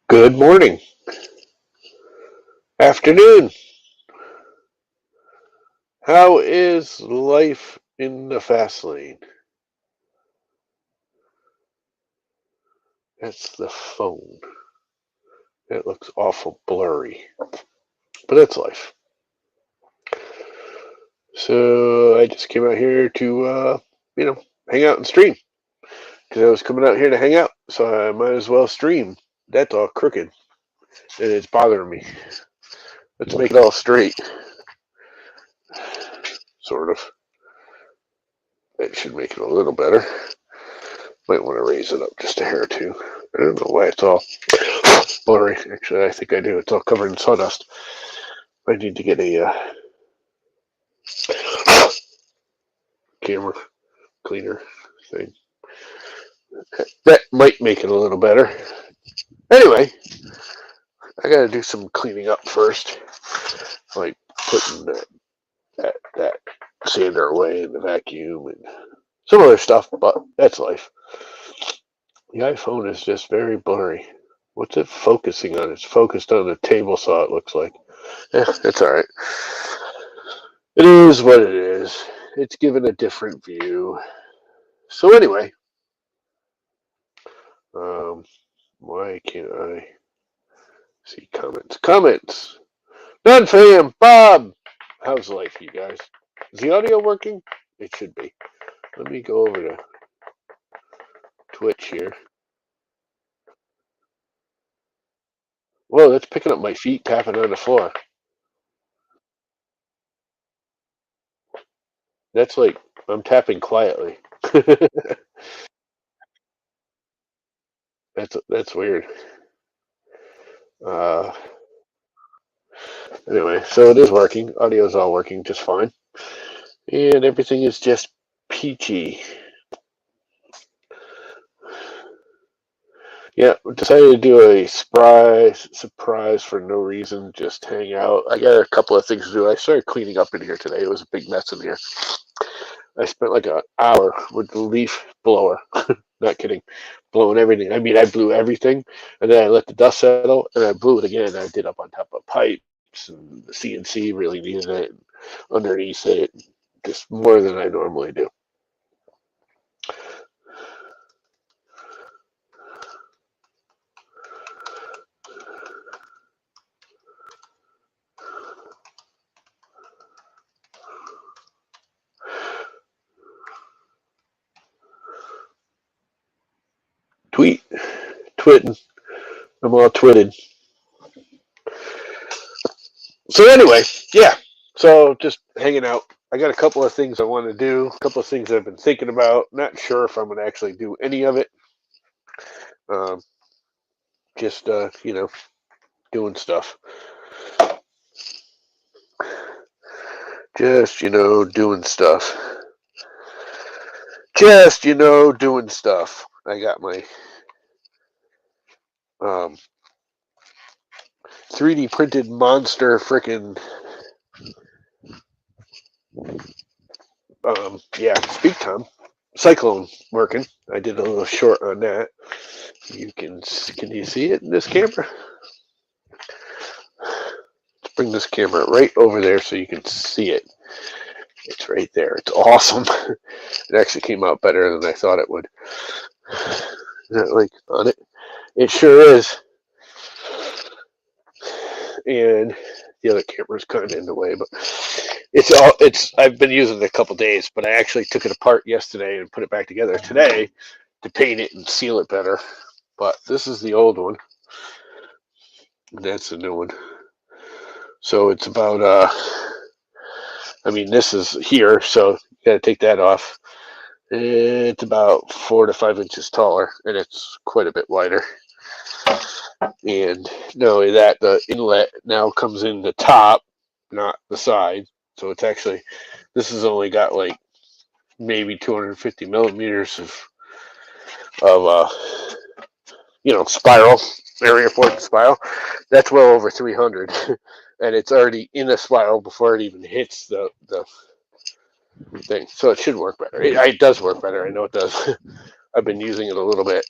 Good morning, afternoon. How is life in the fast lane? That's the phone. It looks awful blurry, but that's life. So I just came out here to, hang out and stream because I was coming out here to hang out, so I might as well stream. That's all crooked and it's bothering me. Let's make it all straight, sort of. That should make it a little better. Might want to raise it up just a hair or two. I don't know why it's all blurry. Actually, I think I do. It's all covered in sawdust. I need to get a camera cleaner thing. That might make it a little better. Anyway, I got to do some cleaning up first, like putting that sander away in the vacuum and some other stuff. But that's life. The iPhone is just very blurry. What's it focusing on? It's focused on the table saw. It looks like. Yeah, it's all right. It is what it is. It's given a different view. So anyway, um, why can't I see comments? Comments. None fam. Bob. How's life, you guys? Is the audio working? It should be. Let me go over to Twitch here. Whoa, that's picking up my feet tapping on the floor. That's like I'm tapping quietly. That's weird. Uh, anyway, so it is working. Audio is all working just fine, and everything is just peachy. Yeah, decided to do a surprise for no reason, just hang out. I got a couple of things to do. I started cleaning up in here today. It was a big mess in here. I spent like an hour with the leaf blower. Not kidding, blowing everything. I mean, I blew everything, and then I let the dust settle, and I blew it again. I did up on top of pipes, and the CNC really needed it, and underneath it, just more than I normally do. Tweet, twitting. I'm all twitted. So anyway, yeah. So just hanging out. I got a couple of things I want to do, a couple of things I've been thinking about. Not sure if I'm going to actually do any of it. Um, just doing stuff. Just doing stuff. Just doing stuff. I got my um, 3D printed monster freaking speak time. Cyclone working. I did a little short on that. Can you see it in this camera? Let's bring this camera right over there so you can see it. It's right there. It's awesome. It actually came out better than I thought it would. Is that like on it? It sure is. And the other camera's kind of in the way, but I've been using it a couple days, but I actually took it apart yesterday and put it back together today to paint it and seal it better. But this is the old one. And that's the new one. So it's about this is here, so you gotta take that off. It's about 4 to 5 inches taller, and it's quite a bit wider. And not only that, the inlet now comes in the top, not the side. So it's actually, this has only got like maybe 250 millimeters of spiral area for the spiral. That's well over 300, and it's already in a spiral before it even hits the thing. So it should work better. It does work better. I know it does. I've been using it a little bit.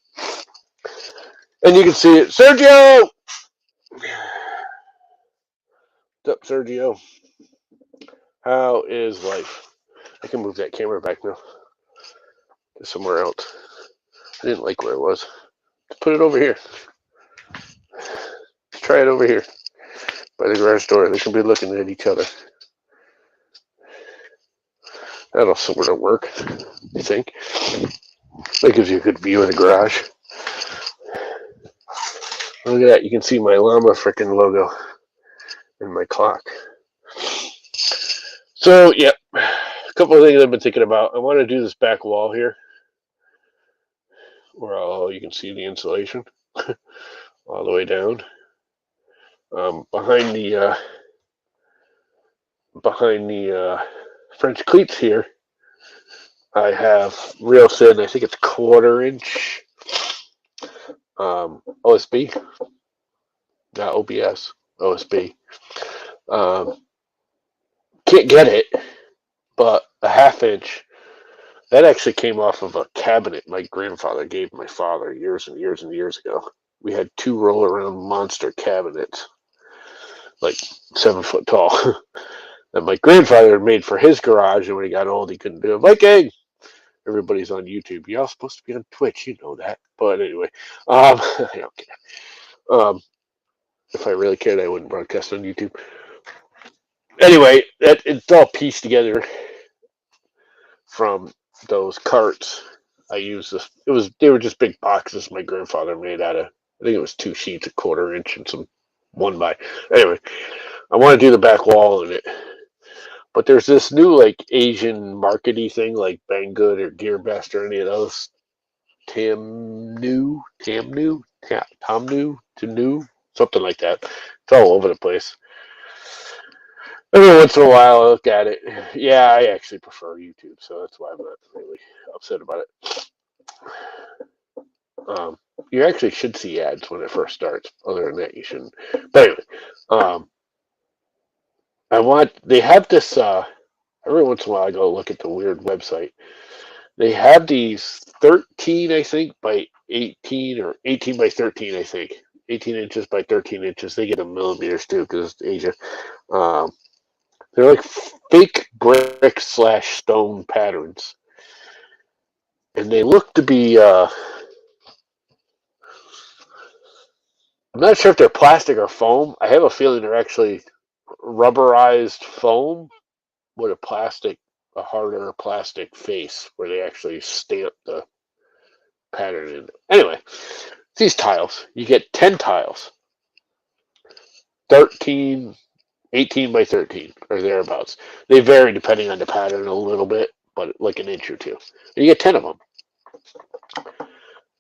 And you can see it. Sergio! What's up, Sergio? How is life? I can move that camera back now to somewhere else. I didn't like where it was. Put it over here. Let's try it over here by the garage door. They can be looking at each other. That'll sort of work, I think. That gives you a good view of the garage. Look at that. You can see my llama frickin' logo and my clock. So, yep. A couple of things I've been thinking about. I want to do this back wall here where you can see the insulation all the way down. Behind the French cleats here, I have real thin, I think it's 1/4 inch OSB, not OBS, OSB. Can't get it, but a 1/2 inch, that actually came off of a cabinet my grandfather gave my father years and years and years ago. We had 2 roll-around monster cabinets, like 7 foot tall, that my grandfather made for his garage, and when he got old, he couldn't do it. Viking! Everybody's on YouTube. Y'all supposed to be on Twitch, you know that. But anyway, I don't care. If I really cared, I wouldn't broadcast on YouTube. Anyway, it's all pieced together from those carts. I used this. They were just big boxes my grandfather made out of. I think it was 2 sheets, a 1/4 inch, and some 1 by. Anyway, I want to do the back wall in it. But there's this new like Asian markety thing like Banggood or GearBest or any of those. Tamnu, something like that. It's all over the place. Every once in a while, I look at it. Yeah, I actually prefer YouTube, so that's why I'm not really upset about it. You actually should see ads when it first starts. Other than that, you shouldn't. But anyway, they have this, every once in a while I go look at the weird website. They have these 13, I think, by 18 or 18 by 13, I think. 18 inches by 13 inches. They get in millimeters too because it's Asia. They're like fake brick / stone patterns. And they look to be, I'm not sure if they're plastic or foam. I have a feeling they're actually rubberized foam with a harder plastic face where they actually stamp the pattern in. Anyway, these tiles, you get 10 tiles, 13, 18 by 13 or thereabouts. They vary depending on the pattern a little bit, but like an inch or two. And you get 10 of them.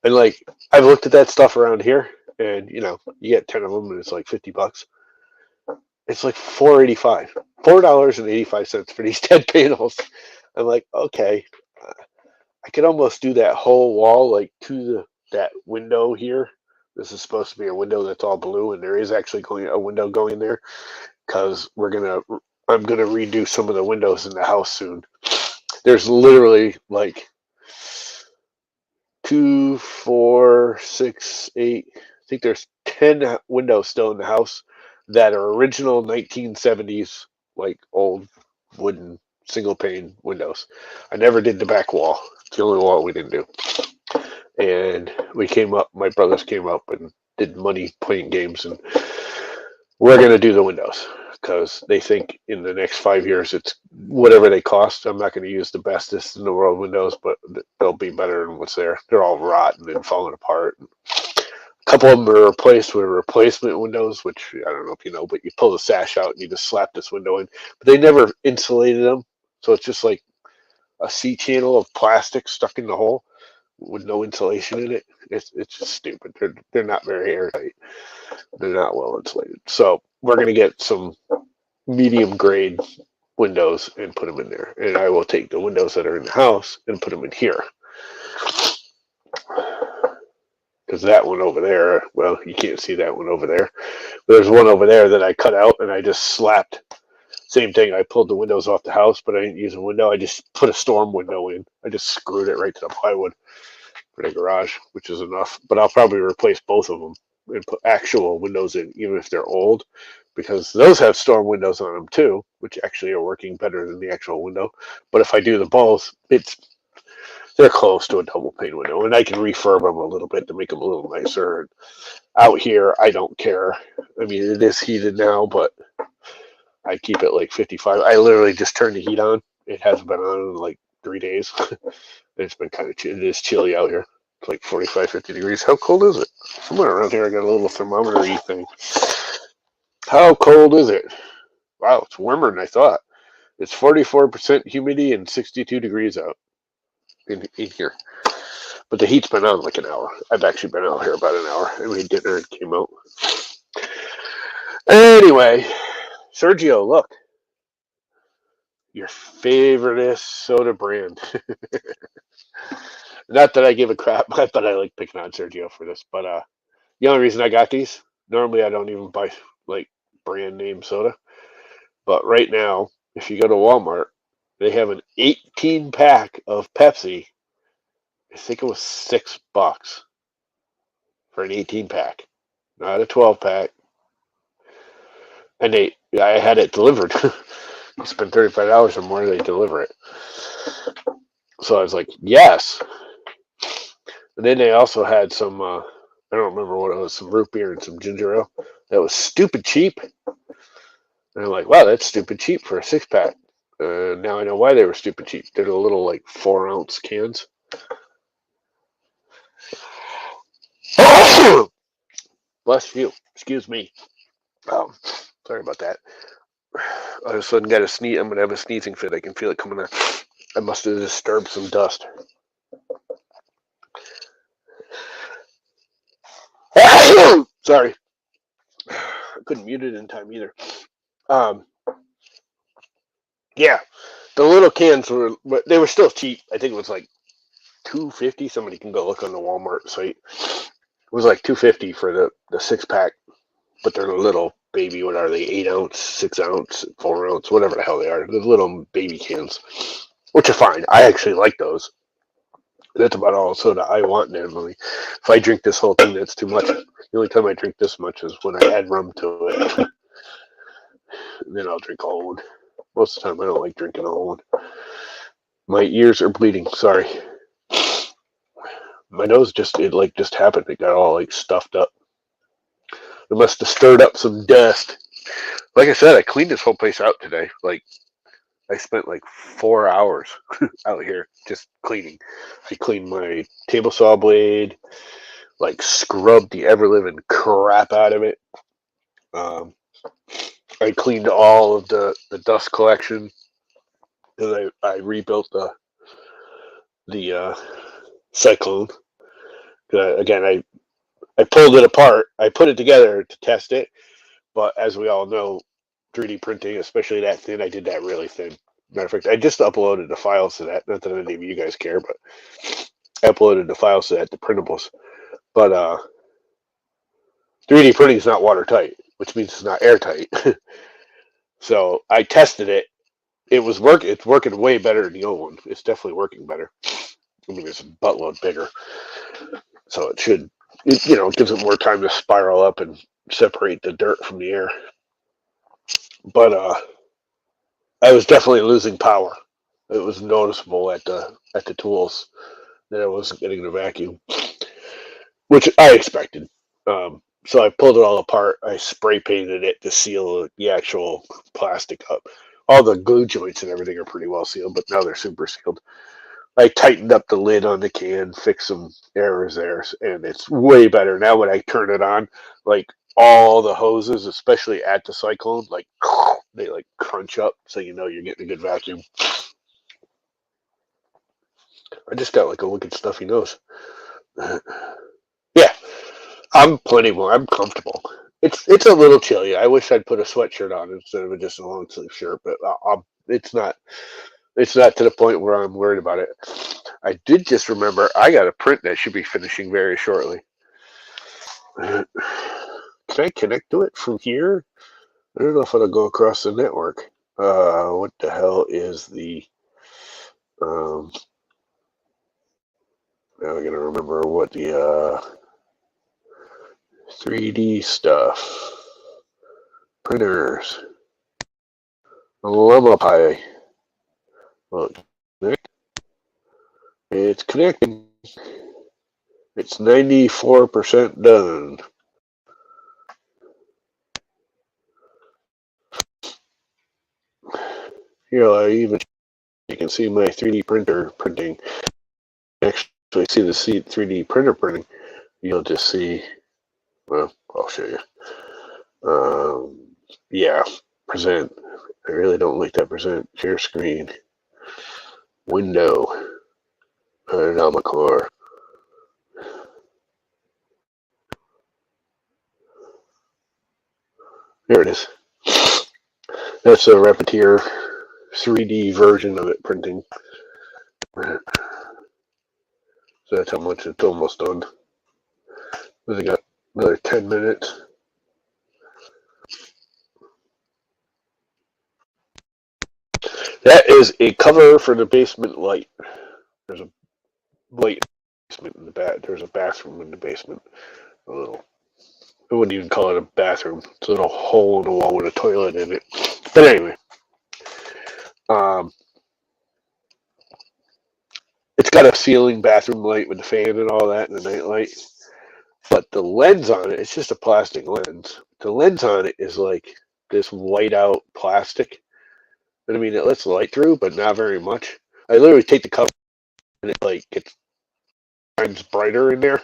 And like, I've looked at that stuff around here, and you get 10 of them, and it's like $50. It's like $4.85, $4.85 for these 10 panels. I'm like, okay, I could almost do that whole wall like to that window here. This is supposed to be a window that's all blue, and there is actually a window going there because I'm gonna redo some of the windows in the house soon. There's literally like 2, 4, 6, 8. I think there's 10 windows still in the house that are original 1970s, like old wooden single pane windows. I never did the back wall. It's the only wall we didn't do. And my brothers came up and did money playing games, and we're going to do the windows because they think in the next 5 years it's whatever they cost. I'm not going to use the bestest in the world windows, but they'll be better than what's there. They're all rotten and falling apart. A couple of them are replaced with replacement windows, which I don't know if you know, but you pull the sash out and you just slap this window in. But they never insulated them, so it's just like a C-channel of plastic stuck in the hole with no insulation in it. It's just stupid. They're not very airtight. They're not well insulated. So we're gonna get some medium grade windows and put them in there. And I will take the windows that are in the house and put them in here. Because that one over there, well, you can't see that one over there. But there's one over there that I cut out and I just slapped. Same thing, I pulled the windows off the house, but I didn't use a window. I just put a storm window in. I just screwed it right to the plywood. for the garage, which is enough. But I'll probably replace both of them and put actual windows in, even if they're old, because those have storm windows on them too, which actually are working better than the actual window. But if I do the both, they're close to a double pane window, and I can refurb them a little bit to make them a little nicer. And out here, I don't care. I mean, it is heated now, but I keep it like 55. I literally just turned the heat on. It hasn't been on in like 3 days. It's been kind of it is chilly out here. It's like 45, 50 degrees. How cold is it? Somewhere around here, I got a little thermometer-y thing. How cold is it? Wow, it's warmer than I thought. It's 44% humidity and 62 degrees out in here. But the heat's been on like an hour. I've actually been out here about an hour. I made dinner and came out. Anyway, Sergio, look. Your favorite soda brand. Not that I give a crap, but I like picking on Sergio for this. But the only reason I got these, normally I don't even buy like brand name soda. But right now, if you go to Walmart, they have an 18 pack of Pepsi. I think it was $6 for an 18 pack, not a 12 pack. And I had it delivered. I spent $35 or more, they deliver it. So I was like, yes. And then they also had some, I don't remember what it was, some root beer and some ginger ale. That was stupid cheap. And I'm like, wow, that's stupid cheap for a 6 pack. Now I know why they were stupid cheap. They're the little like 4-ounce cans. Bless you. Excuse me. Sorry about that. All of a sudden got a sneeze. I'm going to have a sneezing fit. I can feel it coming on. I must have disturbed some dust. Sorry. I couldn't mute it in time either. Yeah, the little cans they were still cheap. I think it was like $2.50. Somebody can go look on the Walmart site. It was like $2.50 for the 6 pack, but they're little baby. What are they? 8-ounce, 6-ounce, 4-ounce, whatever the hell they are. The little baby cans, which are fine. I actually like those. That's about all soda I want normally. If I drink this whole thing, that's too much. The only time I drink this much is when I add rum to it. And then I'll drink a whole one. Most of the time, I don't like drinking a whole one. My ears are bleeding. Sorry. My nose just happened. It got all like stuffed up. It must have stirred up some dust. Like I said, I cleaned this whole place out today. Like I spent like 4 hours out here just cleaning. I cleaned my table saw blade, like scrubbed the ever living crap out of it. I cleaned all of the dust collection. And I rebuilt the cyclone. Again, I pulled it apart. I put it together to test it, but as we all know, 3D printing, especially that thin, I did that really thin. Matter of fact, I just uploaded the files to that. Not that any of you guys care, but I uploaded the files to that, the printables. But 3D printing is not watertight, which means it's not airtight. So I tested it. It's working way better than the old one. It's definitely working better. I mean, it's a buttload bigger, so it should, it gives it more time to spiral up and separate the dirt from the air. But I was definitely losing power. It was noticeable at the tools that I wasn't getting the vacuum, which I expected. So I pulled it all apart. I spray painted it to seal the actual plastic up. All the glue joints and everything are pretty well sealed, but now they're super sealed. I tightened up the lid on the can, fixed some errors there, and it's way better now. When I turn it on, like all the hoses, especially at the cyclone, like they like crunch up, so you know you're getting a good vacuum. I just got like a wicked stuffy nose. Yeah, I'm plenty more. I'm comfortable. It's a little chilly. I wish I'd put a sweatshirt on instead of just a long sleeve shirt, but it's not. It's not to the point where I'm worried about it. I did just remember I got a print that should be finishing very shortly. Can I connect to it from here? I don't know if it'll go across the network. What the hell is the Now I gotta remember what the 3D stuff. Printers. Lumapie. Look. It's connecting. It's 94% done. Here, you can see my 3D printer printing. Actually, see the 3D printer printing. You'll just see. Well, I'll show you. Yeah, present. I really don't like that present. Share screen. Window. Core. There it is. That's a Repetier 3D version of it printing. So that's how much it's almost done. I got another 10 minutes. That is a cover for the basement light. There's a light basement in the back. There's a bathroom in the basement. A little. I wouldn't even call it a bathroom. It's a little hole in the wall with a toilet in it. But anyway, it's got a ceiling bathroom light with the fan and all that and the night light. But the lens on it, it's just a plastic lens. The lens on it is like this white out plastic. And I mean, it lets light through, but not very much. I literally take the cover and it like gets times brighter in there.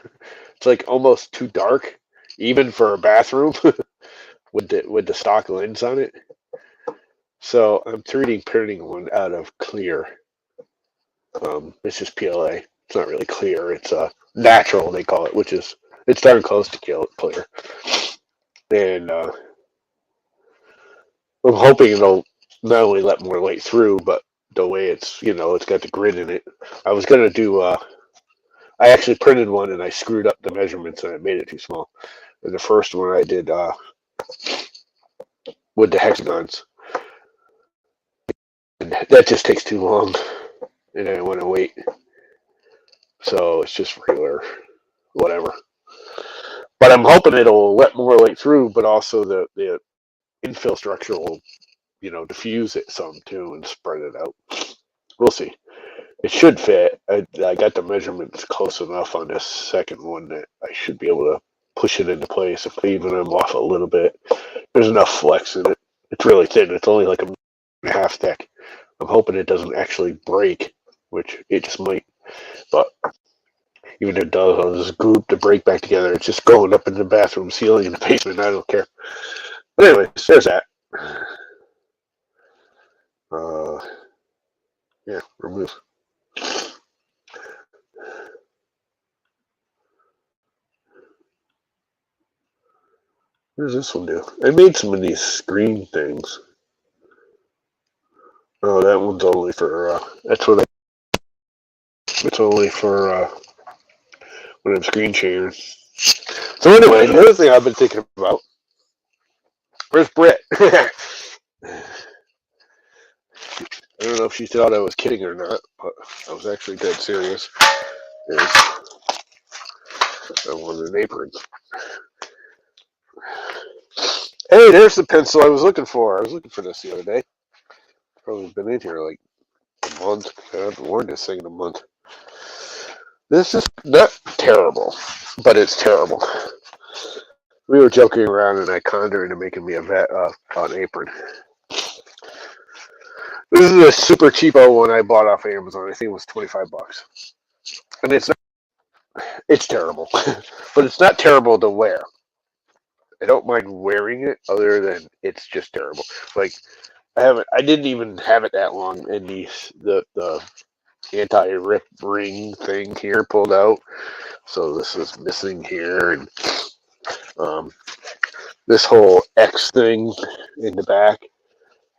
It's like almost too dark, even for a bathroom with the stock lens on it. So I'm 3D printing one out of clear. It's just PLA. It's not really clear. It's natural, they call it, which is it's darn close to clear. And I'm hoping it'll not only let more light through, but the way it's it's got the grid in it. I was gonna do. I actually printed one and I screwed up the measurements and I made it too small. And the first one I did with the hexagons. And that just takes too long, and I want to wait. So it's just regular, whatever. But I'm hoping it'll let more light through, but also the infill structure will, diffuse it some too and spread it out. We'll see. It should fit. I got the measurements close enough on this second one that I should be able to push it into place. If I even them off a little bit, there's enough flex in it. It's really thin. It's only like a half thick. I'm hoping it doesn't actually break, which it just might. But even if it does, I'll just group the break back together. It's just going up in the bathroom ceiling in the basement. I don't care. But anyway, there's that. Yeah, remove. What does this one do? I made some of these screen things. Oh, that one's only for, it's only for, when I'm screen sharing. So anyway, the other thing I've been thinking about, where's Britt? I don't know if she thought I was kidding or not, but I was actually dead serious. I wanted an apron. Hey, there's the pencil I was looking for. I was looking for this the other day. Probably been in here like a month. I haven't worn this thing in a month. This is not terrible, but it's terrible. We were joking around, and I conned her into making me an apron. This is a super cheapo one I bought off Amazon. I think it was $25, and it's terrible, but it's not terrible to wear. I don't mind wearing it, other than it's just terrible. Like I didn't even have it that long, and the anti-rip ring thing here pulled out, so this is missing here, and this whole X thing in the back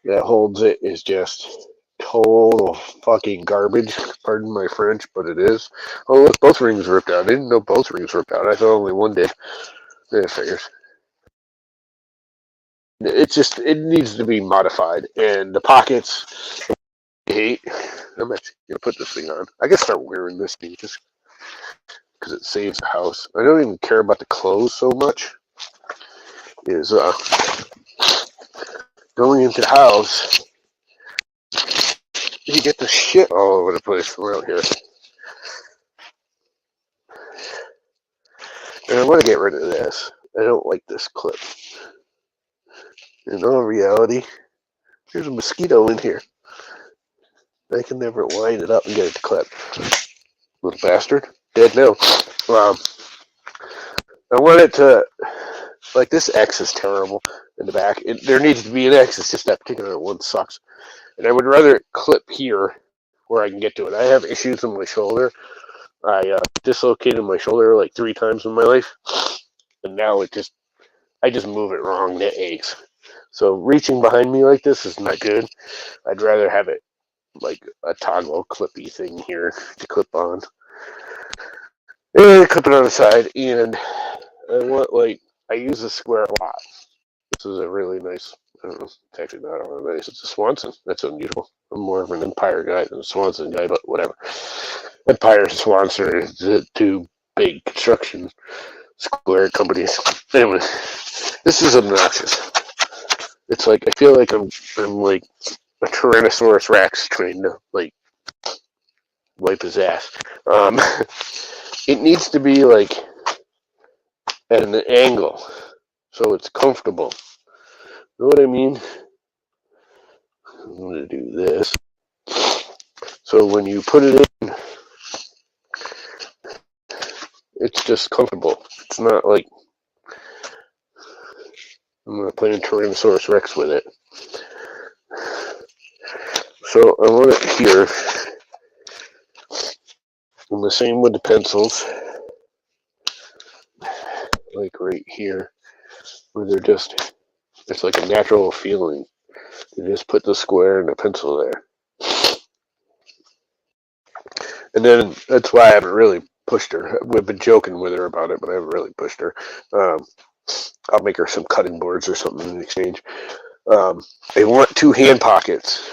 that holds it is just total fucking garbage. Pardon my French, but it is. Oh, look, both rings ripped out. I didn't know both rings ripped out. I thought only one did. It figures. It needs to be modified, and the pockets. I hate. I'm actually gonna put this thing on. I can start wearing this thing. because it saves the house. I don't even care about the clothes so much. Is going into the house, you get the shit all over the place around here. And I want to get rid of this. I don't like this clip. In all reality, there's a mosquito in here. I can never line it up and get it to clip. Little bastard. Dead now. I want it to, like, this X is terrible in the back. There needs to be an X. It's just that particular one sucks. And I would rather it clip here where I can get to it. I have issues with my shoulder. I dislocated my shoulder like 3 times in my life. And now I just move it wrong and it aches. So reaching behind me like this is not good. I'd rather have it like a toggle clippy thing here to clip on. And clip it on the side. And I want, like, I use the square a lot. This is a really nice, I don't know, it's actually not all nice. It's a Swanson. That's unusual. I'm more of an Empire guy than a Swanson guy, but whatever. Empire and Swanson are the 2 big construction square companies. Anyway, this is obnoxious. It's like, I feel like I'm like a Tyrannosaurus Rex trying to, like, wipe his ass. It needs to be, like, at an angle so it's comfortable. Know what I mean? I'm going to do this. So when you put it in, it's just comfortable. It's not like I'm going to play Tyrannosaurus Rex with it. So I want it here. And the same with the pencils. Like right here. Where they're just, it's like a natural feeling. You just put the square and the pencil there. And then that's why I haven't really pushed her. We've been joking with her about it, but I haven't really pushed her. I'll make her some cutting boards or something in exchange. I want 2 hand pockets,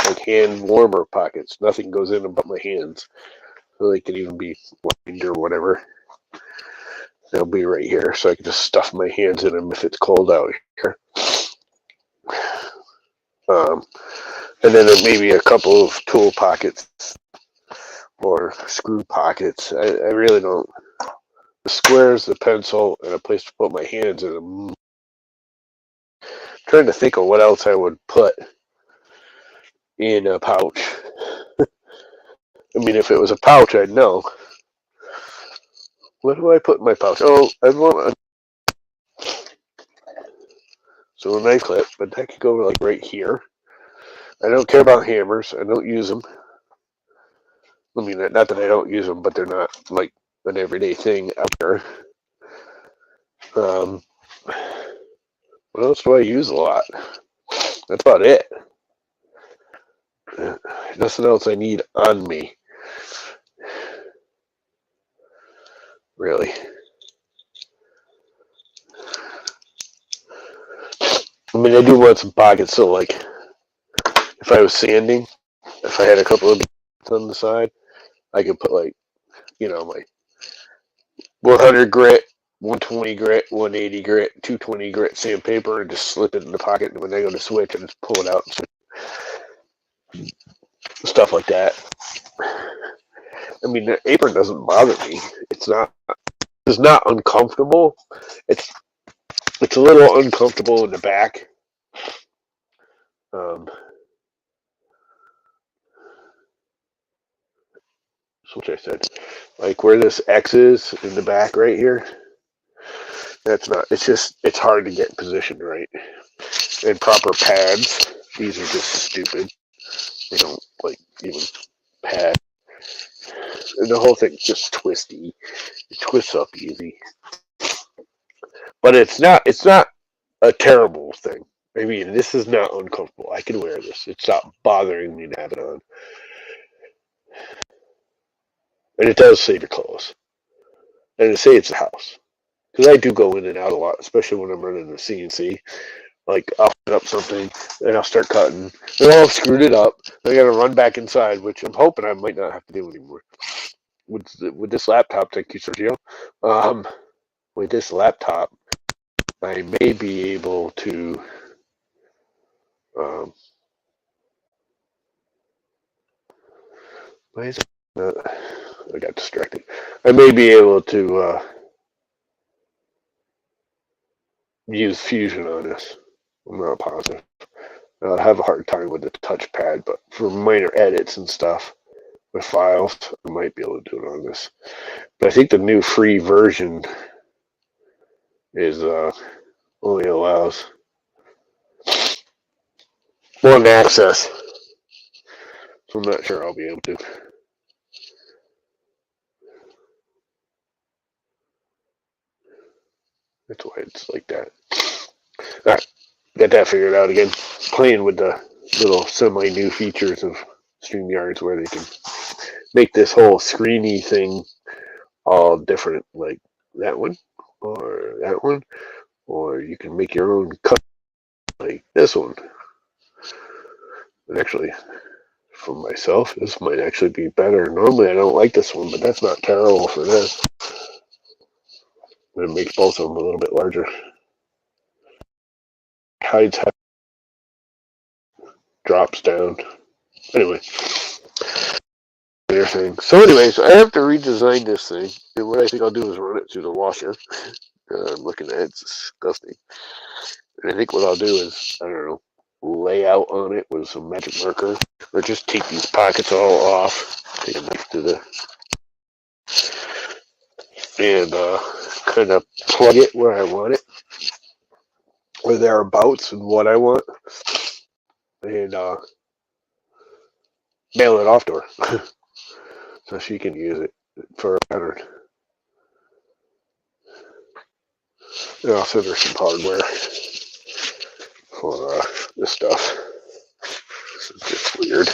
like hand warmer pockets. Nothing goes in but my hands. So they can even be lined or whatever. They'll be right here, so I can just stuff my hands in them if it's cold out here. And then maybe a couple of tool pockets or screw pockets. I really don't. The squares, the pencil, and a place to put my hands in them. I'm trying to think of what else I would put in a pouch. I mean, if it was a pouch, I'd know. What do I put in my pouch? Oh, I want a knife clip, but that could go like right here. I don't care about hammers. I don't use them. I mean, not that I don't use them, but they're not like an everyday thing out there. What else do I use a lot? That's about it. Nothing else I need on me. Really. I mean, I do want some pockets, so like, if I was sanding, if I had a couple of on the side, I could put like, you know, my 100 grit, 120 grit, 180 grit, 220 grit sandpaper, and just slip it in the pocket, and when I go to switch, I just pull it out and switch. Stuff like that. I mean, the apron doesn't bother me. It's not uncomfortable. It's a little uncomfortable in the back. Which I said, like where this X is in the back right here. That's not. It's hard to get positioned right. And proper pads. These are just stupid. They don't like even pad. And the whole thing's just twisty. It twists up easy. But it's not a terrible thing. I mean, this is not uncomfortable. I can wear this. It's not bothering me to have it on. And it does save your clothes. And it saves the house. Because I do go in and out a lot, especially when I'm running the CNC. Like, I'll set up something, and I'll start cutting. And I'll have screwed it up. I got to run back inside, which I'm hoping I might not have to do anymore. with this laptop, thank you, Sergio. With this laptop, I may be able to. Why is it? I got distracted. I may be able to use Fusion on this. I'm not positive. I'll have a hard time with the touchpad, but for minor edits and stuff with files, I might be able to do it on this. But I think the new free version is only allows one access, so I'm not sure I'll be able to. That's why it's like that. All right, got that figured out again. Playing with the little semi-new features of StreamYards where they can make this whole screeny thing all different, like that one, or that one, or you can make your own cut like this one. And actually, for myself, this might actually be better. Normally I don't like this one, but that's not terrible for this. And it makes both of them a little bit larger. Hides drops down. Anyway, their thing. So anyways, I have to redesign this thing. And what I think I'll do is run it through the washer. I'm looking at it. It's disgusting. And I think what I'll do is, I don't know, lay out on it with some magic marker. Or just take these pockets all off. Take a knife to the... And kind of plug it where I want it. Or thereabouts and what I want. And mail it off to her. So she can use it for a pattern. And I'll send her some hardware for this stuff. This is just weird.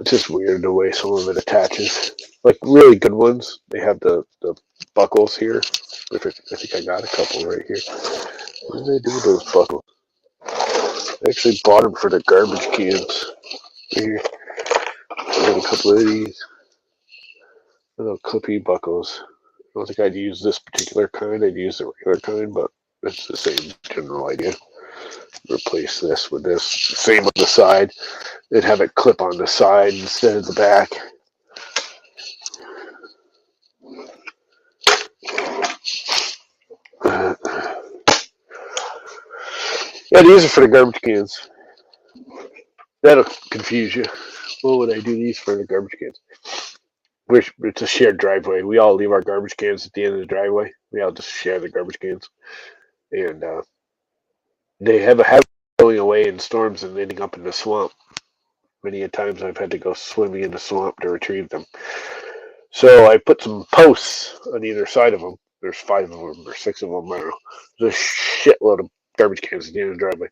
It's just weird the way some of it attaches. Like really good ones, they have the buckles here. I think I got a couple right here. What did I do with those buckles? I actually bought them for the garbage cans. Here. I got a couple of these little clippy buckles. I don't think I'd use this particular kind. I'd use the regular kind, but it's the same general idea. Replace this with this. Same on the side. They'd have it clip on the side instead of the back. Yeah, these are for the garbage cans. That'll confuse you. What would I do these for the garbage cans? It's a shared driveway. We all leave our garbage cans at the end of the driveway. We all just share the garbage cans. And they have a habit of going away in storms and ending up in the swamp. Many a times I've had to go swimming in the swamp to retrieve them. So I put some posts on either side of them. There's 5 of them or 6 of them. I don't know. There's a shitload of garbage cans at the end of the driveway.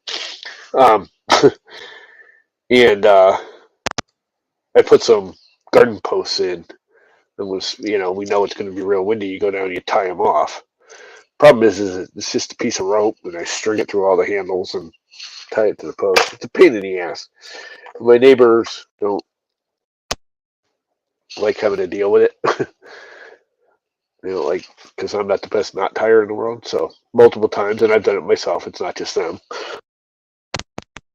And I put some garden posts in. And was, we know it's going to be real windy. You go down and you tie them off. Problem is it's just a piece of rope, and I string it through all the handles and tie it to the post. It's a pain in the ass. My neighbors don't like having to deal with it. Because I'm not the best knot tire in the world. So multiple times, and I've done it myself. It's not just them.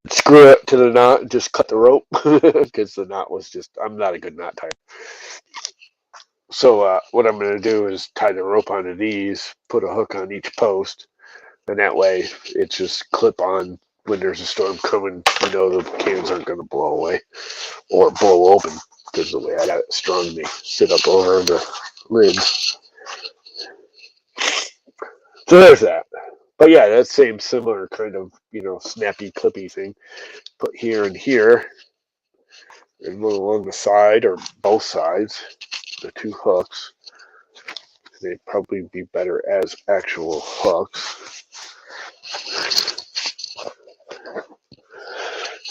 Screw it to the knot and just cut the rope because the knot was I'm not a good knot tire. So what I'm going to do is tie the rope onto these, put a hook on each post, and that way it's just clip on when there's a storm coming. The cans aren't going to blow away or blow open because the way I got it strung, they sit up over the lids. So there's that. But yeah, that same similar kind of, snappy, clippy thing. Put here and here, and along the side or both sides, the 2 hooks. They'd probably be better as actual hooks.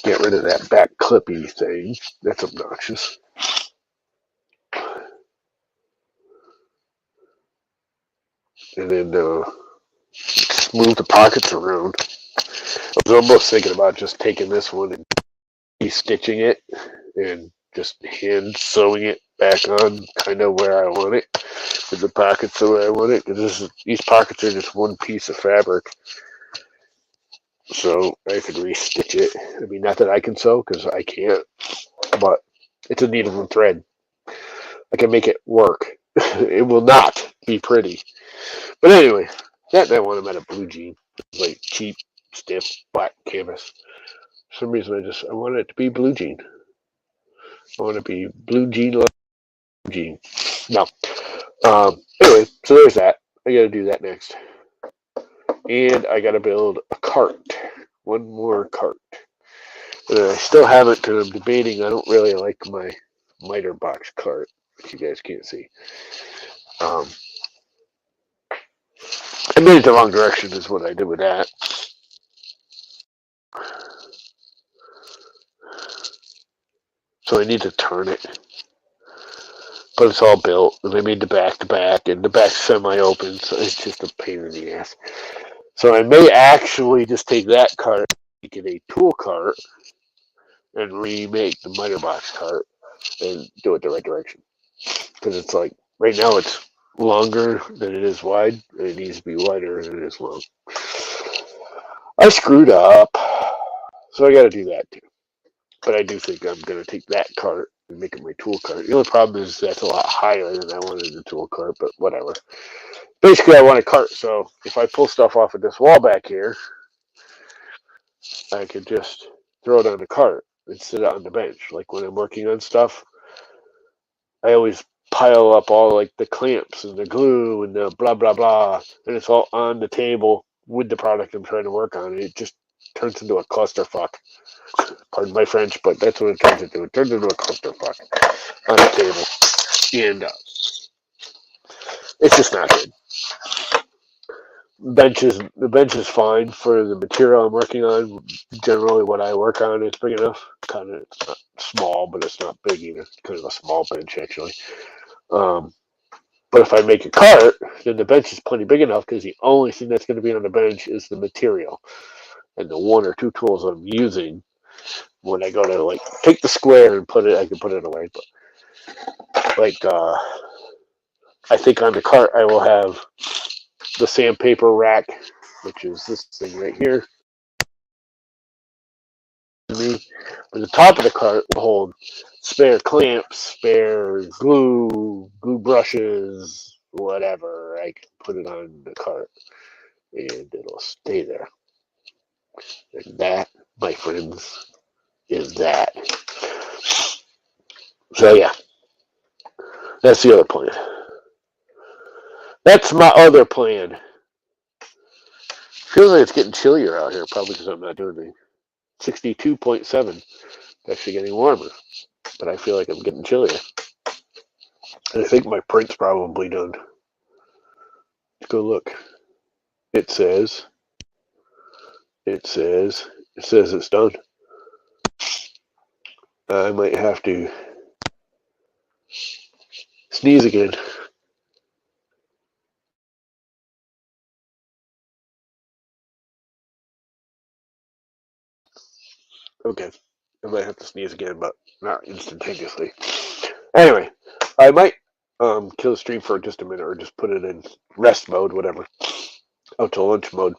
Get rid of that back clippy thing. That's obnoxious. And then just move the pockets around. I was almost thinking about just taking this one and stitching it and just hand sewing it back on kind of where I want it, with the pockets the way I want it. Because these pockets are just one piece of fabric, so I could re-stitch it. I mean, not that I can sew, because I can't, but it's a needle and thread. I can make it work. It will not be pretty. But anyway, that night I want them at a blue jean. Like cheap, stiff, black canvas. For some reason I want it to be blue jean. I want it to be blue jean, jean. No. Anyway, so there's that. I gotta do that next. And I gotta build a cart. One more cart. And I still haven't, because I'm debating. I don't really like my miter box cart, which you guys can't see. I made it the wrong direction is what I did with that. So I need to turn it. But it's all built, and I made the back to back, and the back's semi-open, so it's just a pain in the ass. So I may actually just take that cart, make it a tool cart, and remake the miter box cart, and do it the right direction. Because it's like, right now it's longer than it is wide, and it needs to be wider than it is long. I screwed up, so I gotta do that too. But I do think I'm gonna take that cart and make it my tool cart. The only problem is that's a lot higher than I wanted the tool cart, but whatever. Basically, I want a cart, so if I pull stuff off of this wall back here, I could just throw it on the cart and sit it on the bench. Like when I'm working on stuff, I always pile up all like the clamps and the glue and the blah blah blah, and it's all on the table with the product I'm trying to work on, and it just turns into a clusterfuck. Pardon my French, but that's what it turns into. It turns into a clusterfuck on the table, and it's just not good. The bench is fine for the material I'm working on. Generally, what I work on is big enough. Kind of, it's not small, but it's not big either. It's kind of a small bench actually. But if I make a cart, then the bench is plenty big enough, because the only thing that's going to be on the bench is the material and the one or two tools I'm using. When I go to like take the square and put it, I can put it away. But like, I think on the cart I will have the sandpaper rack, which is this thing right here. But the top of the cart will hold spare clamps, spare glue brushes, whatever. I can put it on the cart and it'll stay there. And that, my friends, is that. So yeah, that's the other plan. That's my other plan. Feels like it's getting chillier out here, probably because I'm not doing anything. 62.7. It's actually getting warmer, but I feel like I'm getting chillier. And I think my print's probably done. Let's go look. It says it's done. I might have to sneeze again. Okay, I might have to sneeze again, but not instantaneously. Anyway, I might kill the stream for just a minute, or just put it in rest mode, whatever, out to lunch mode,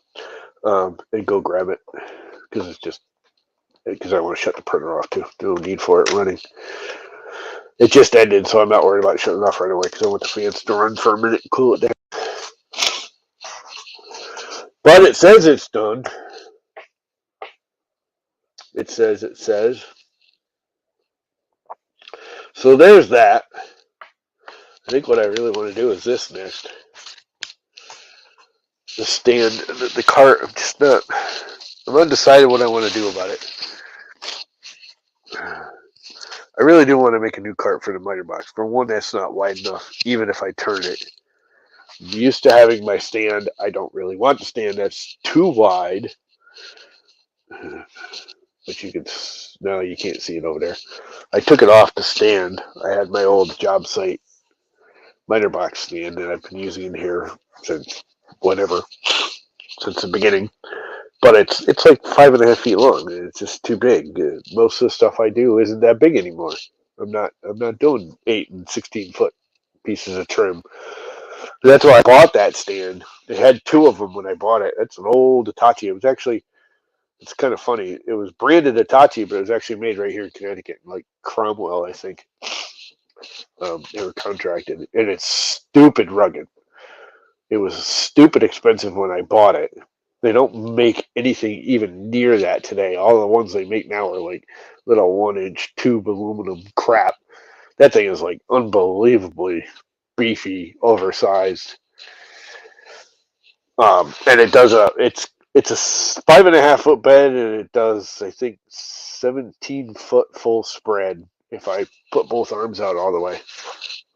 and go grab it, because I want to shut the printer off too. No need for it running. It just ended, so I'm not worried about shutting it off right away, because I want the fans to run for a minute and cool it down. But it says it's done. It says. So there's that. I think what I really want to do is this next. The stand, the cart. I'm undecided what I want to do about it. I really do want to make a new cart for the miter box. For one, that's not wide enough, even if I turn it. I'm used to having my stand. I don't really want the stand that's too wide. But you can't see it over there. I took it off the stand. I had my old job site miter box stand that I've been using in here since the beginning. But it's like 5.5 feet long, and it's just too big. Most of the stuff I do isn't that big anymore. I'm not doing 8 and 16 foot pieces of trim. That's why I bought that stand. It had two of them when I bought it. That's an old Hitachi. It's kind of funny. It was branded Hitachi, but it was actually made right here in Connecticut, like Cromwell, I think. They were contracted, and it's stupid rugged. It was stupid expensive when I bought it. They don't make anything even near that today. All the ones they make now are like little 1 inch tube aluminum crap. That thing is like unbelievably beefy, oversized. And it's a 5.5 foot bed, and it does, I think, 17 foot full spread if I put both arms out all the way.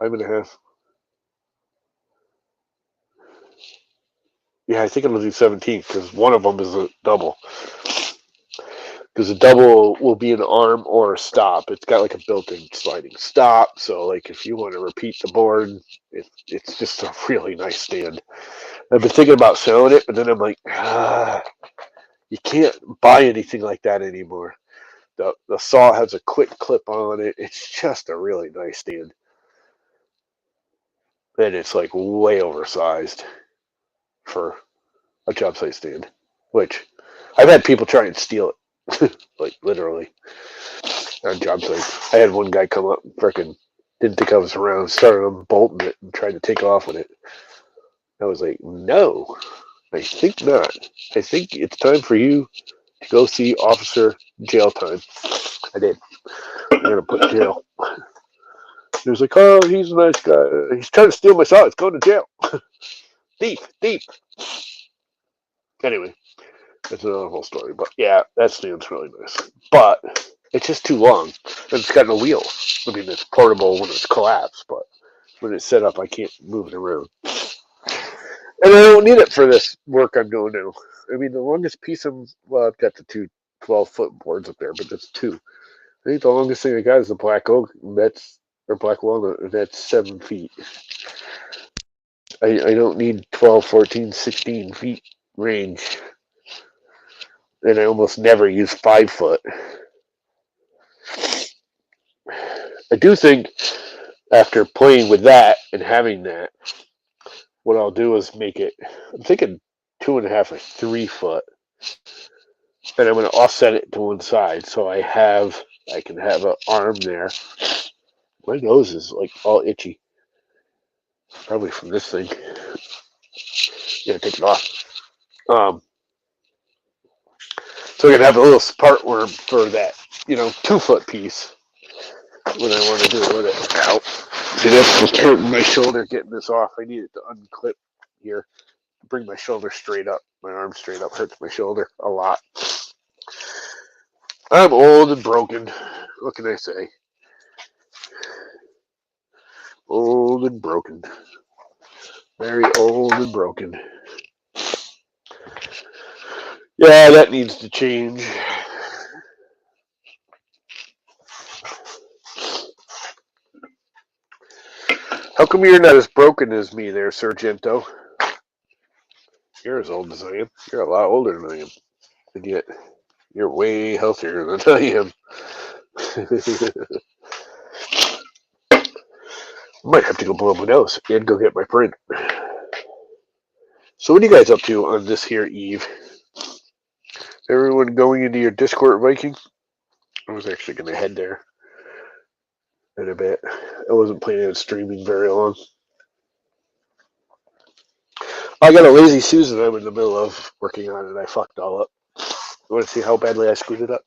5.5. Yeah, I think it'll do 17 because one of them is a double. Because a double will be an arm or a stop. It's got like a built-in sliding stop, so like if you want to repeat the board, it's just a really nice stand. I've been thinking about selling it, but then I'm like, you can't buy anything like that anymore. The saw has a quick clip on it. It's just a really nice stand, and it's like way oversized for a job site stand. Which I've had people try and steal it, like literally on job sites. I had one guy come up, freaking didn't think I was around, started unbolting it and tried to take off with it. I was like, no, I think not. I think it's time for you to go see Officer Jail Time. I did. I'm gonna put jail. He was like, oh, he's a nice guy. He's trying to steal my saw. It's going to jail. Thief, thief. Anyway, that's another whole story. But yeah, that stand's really nice. But it's just too long. And it's got no wheels. I mean, it's portable when it's collapsed, but when it's set up, I can't move it around. And I don't need it for this work I'm doing now. I mean, the longest piece well, I've got the two 12-foot boards up there, but that's two. I think the longest thing I got is the black oak, or black walnut, and that's 7 feet. I don't need 12, 14, 16 feet range. And I almost never use 5 foot. I do think after playing with that and having that, what I'll do is make it, I'm thinking 2.5 or 3 foot. And I'm going to offset it to one side so I can have an arm there. My nose is like all itchy. Probably from this thing. Yeah, take it off. So I can have a little part worm for that, 2 foot piece when I want to do it with it. Ow. See, that's what's hurting my shoulder getting this off. I need it to unclip here. Bring my shoulder straight up. My arm straight up hurts my shoulder a lot. I'm old and broken. What can I say? Old and broken. Very old and broken. Yeah, that needs to change. How come you're not as broken as me there, Sargento? You're as old as I am. You're a lot older than I am. And yet, you're way healthier than I am. I might have to go blow my nose and go get my print. So what are you guys up to on this here eve? Everyone going into your Discord, Viking? I was actually going to head there in a bit. I wasn't planning on streaming very long. I got a lazy Susan I'm in the middle of working on, and I fucked all up. You want to see how badly I screwed it up?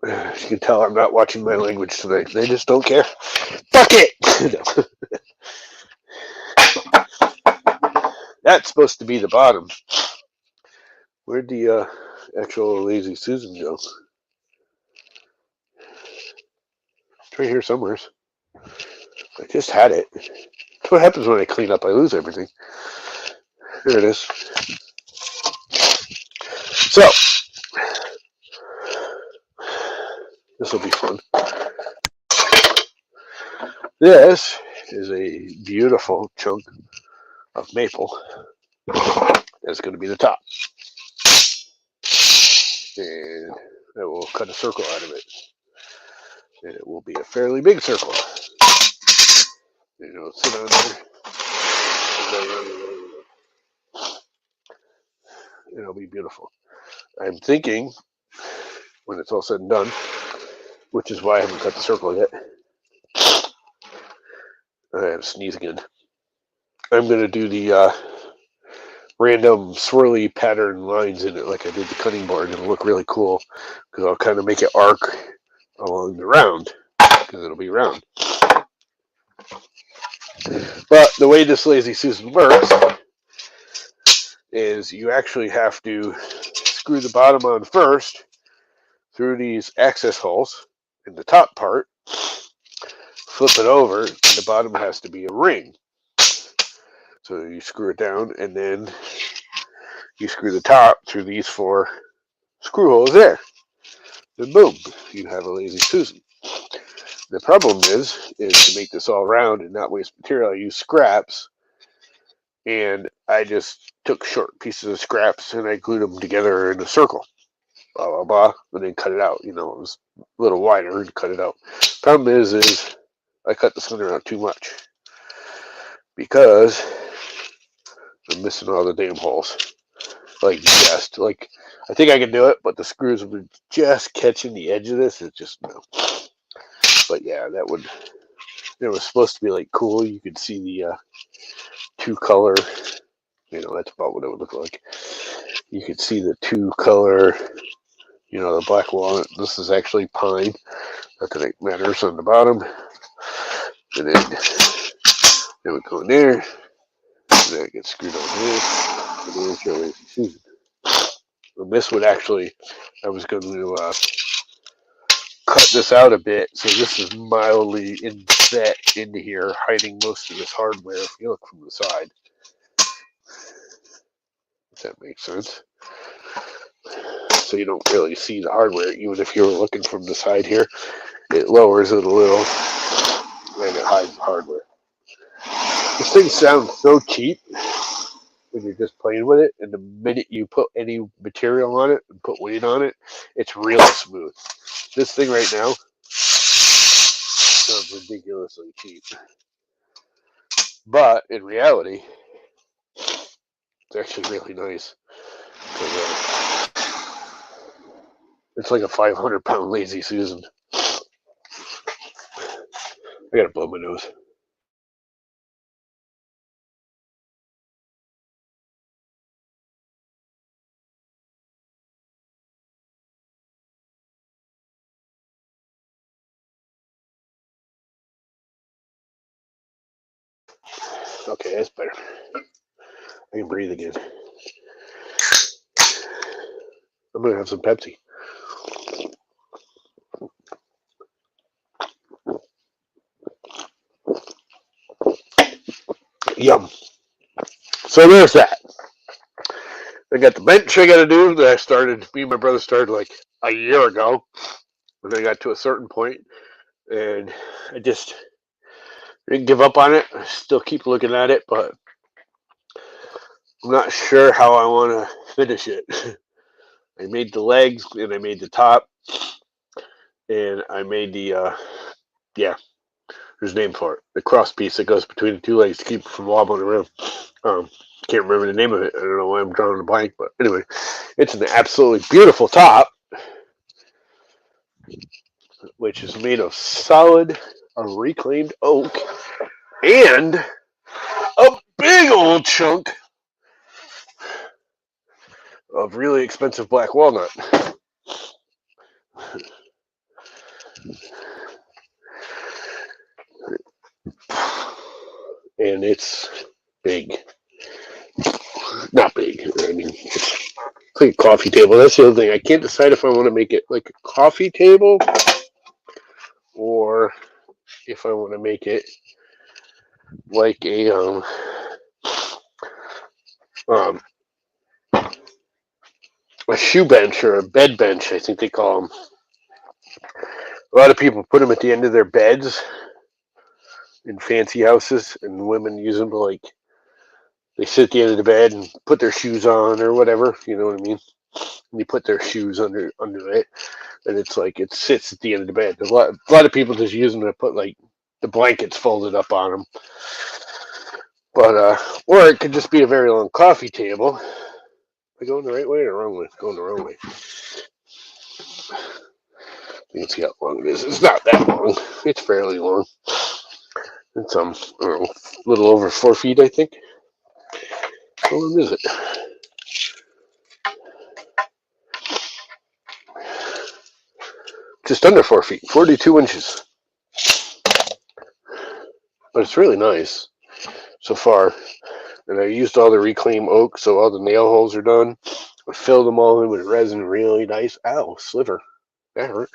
As you can tell, I'm not watching my language tonight. They just don't care. Fuck it! That's supposed to be the bottom. Where'd the actual lazy Susan go? It's right here somewhere. I just had it. That's what happens when I clean up. I lose everything. Here it is. So, this will be fun. This is a beautiful chunk of maple. That's going to be the top. And I will cut a circle out of it. and it will be a fairly big circle. Sit on there. It'll be beautiful. I'm thinking, when it's all said and done, which is why I haven't cut the circle yet. I have to sneeze again. I'm going to do the random swirly pattern lines in it like I did the cutting board. It'll look really cool because I'll kind of make it arc along the round because it'll be round. But the way this Lazy Susan works is you actually have to screw the bottom on first through these access holes in the top part, flip it over, and the bottom has to be a ring. So you screw it down, and then you screw the top through these 4 screw holes there. Then boom, you have a Lazy Susan. The problem is to make this all round and not waste material, I use scraps. And I just took short pieces of scraps and I glued them together in a circle. Blah, blah, blah. And then cut it out. It was a little wider and cut it out. Problem is I cut the center out too much. Because I'm missing all the damn holes. I think I can do it, but the screws will be just catching the edge of this. It's just, no. But yeah, it was supposed to be like cool. You could see the 2-color, that's about what it would look like. You could see the 2-color, the black walnut. This is actually pine. Not that it matters on the bottom. And then it would go in there. And then it gets screwed on this. And then it's your Lazy Susan. And this would actually, I was going to cut this out a bit. So this is mildly inset into here, hiding most of this hardware if you look from the side. If that makes sense. So you don't really see the hardware, even if you're looking from the side here. It lowers it a little, and it hides the hardware. This thing sounds so cheap when you're just playing with it, and the minute you put any material on it and put weight on it, it's real smooth. This thing right now sounds ridiculously cheap. But in reality, it's actually really nice. It's like a 500-pound Lazy Susan. I gotta blow my nose. Okay, that's better. I can breathe again. I'm gonna have some Pepsi. Yum. So there's that. I got the bench I got to do that me and my brother started like a year ago. And I got to a certain point, and I just didn't give up on it. I still keep looking at it, but I'm not sure how I want to finish it. I made the legs, and I made the top, and I made the, there's a name for it. The cross piece that goes between the 2 legs to keep it from wobbling around. Can't remember the name of it. I don't know why I'm drawing a blank, but anyway, it's an absolutely beautiful top, which is made of solid reclaimed oak and a big old chunk of really expensive black walnut. And it's big. Not big. I mean, it's like a coffee table. That's the other thing. I can't decide if I want to make it like a coffee table or if I want to make it like a shoe bench or a bed bench, I think they call them. A lot of people put them at the end of their beds in fancy houses, and women use them to, like, they sit at the end of the bed and put their shoes on or whatever, you know what I mean? and you put their shoes under it, and it's like it sits at the end of the bed. A lot of people just use them to put like the blankets folded up on them, but or it could just be a very long coffee table. Am I going the right way or the wrong way? Going the wrong way. Let's see how long it is. It's not that long. It's fairly long. It's I don't know, a little over 4 feet, I think. How long is it? Just under 4 feet, 42 inches. But it's really nice so far. And I used all the reclaimed oak, so all the nail holes are done. I filled them all in with resin, really nice. Ow, sliver. That hurt.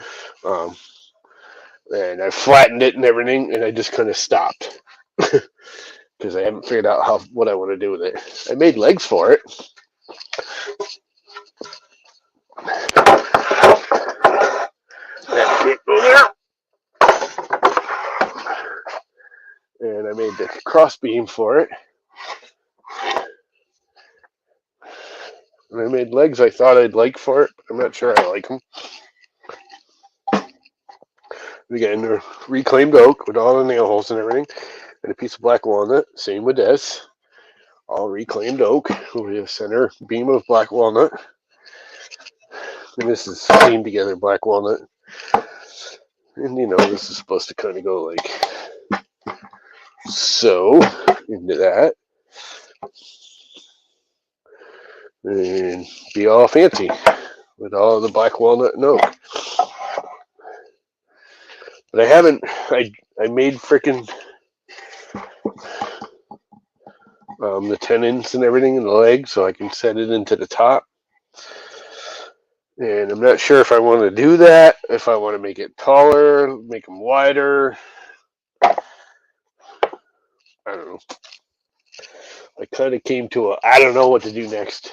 And I flattened it and everything, and I just kind of stopped because I haven't figured out what I want to do with it. I made legs for it. That can't go there. And I made the cross beam for it. And I made legs I thought I'd like for it, but I'm not sure I like them. Again, they're reclaimed oak with all the nail holes and everything, and a piece of black walnut. Same with this. All reclaimed oak with a center beam of black walnut. And this is seamed together black walnut. And you know, this is supposed to kind of go like so into that. And be all fancy with all the black walnut and oak. But I haven't, I made frickin' the tenons and everything in the leg so I can set it into the top. And I'm not sure if I want to do that, if I want to make it taller, make them wider. I don't know. I kind of came to I don't know what to do next.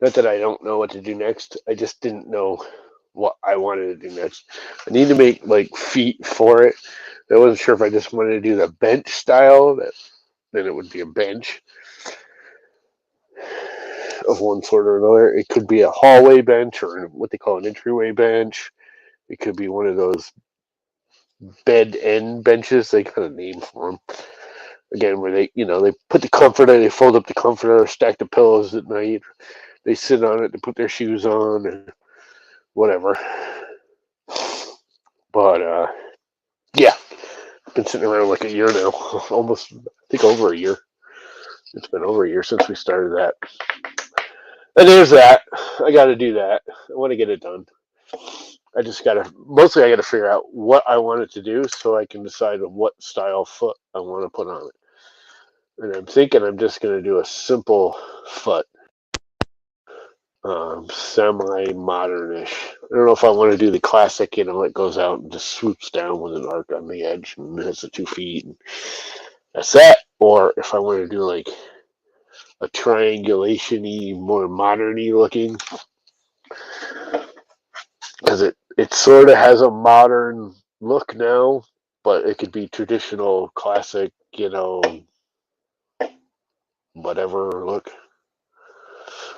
Not that I don't know what to do next. I just didn't know what I wanted to do next. I need to make like feet for it. I wasn't sure if I just wanted to do the bench style. Then it would be a bench of one sort or another. It could be a hallway bench or what they call an entryway bench. It could be one of those bed end benches. They kind of name for them. Again, where they put the comforter, they fold up the comforter, stack the pillows at night. They sit on it, they put their shoes on, and whatever. But yeah, been sitting around like a year now, almost, I think over a year. It's been over a year since we started that. And there's that. I got to do that. I want to get it done. I got to figure out what I want it to do so I can decide on what style foot I want to put on it. And I'm thinking I'm just going to do a simple foot, semi-modernish. I don't know if I want to do the classic, it goes out and just swoops down with an arc on the edge and has the 2 feet. And that's that. Or if I want to do like a triangulation-y, more modern-y looking, because it sort of has a modern look now, but it could be traditional, classic, whatever look.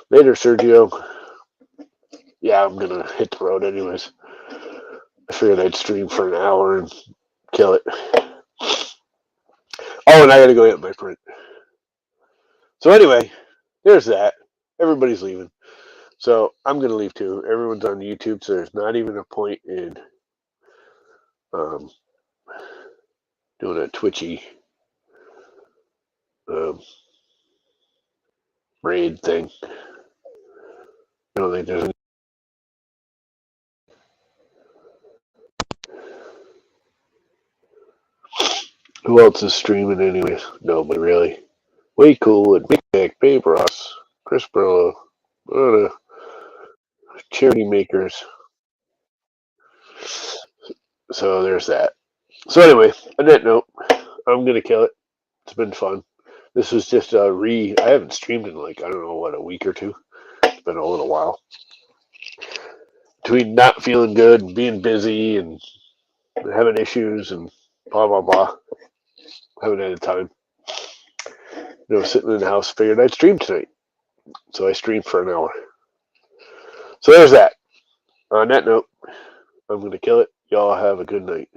Later, Sergio. Yeah, I'm gonna hit the road anyways. I figured I'd stream for an hour and kill it. Oh, and I gotta go get my print. So anyway, there's that. Everybody's leaving. So I'm gonna leave too. Everyone's on YouTube, so there's not even a point in doing a twitchy raid thing. I don't think there's any. Who else is streaming anyways? Nobody really. Way Cool and Big Mac, Babe Ross, Chris Burlow, charity makers. So there's that. So anyway, on that note, I'm gonna kill it. It's been fun. This was just I haven't streamed in like, I don't know, a week or two. It's been a little while. Between not feeling good and being busy and having issues and blah blah blah. Haven't had the time. Sitting in the house, figured I'd stream tonight. So I streamed for an hour. So there's that. On that note, I'm going to kill it. Y'all have a good night.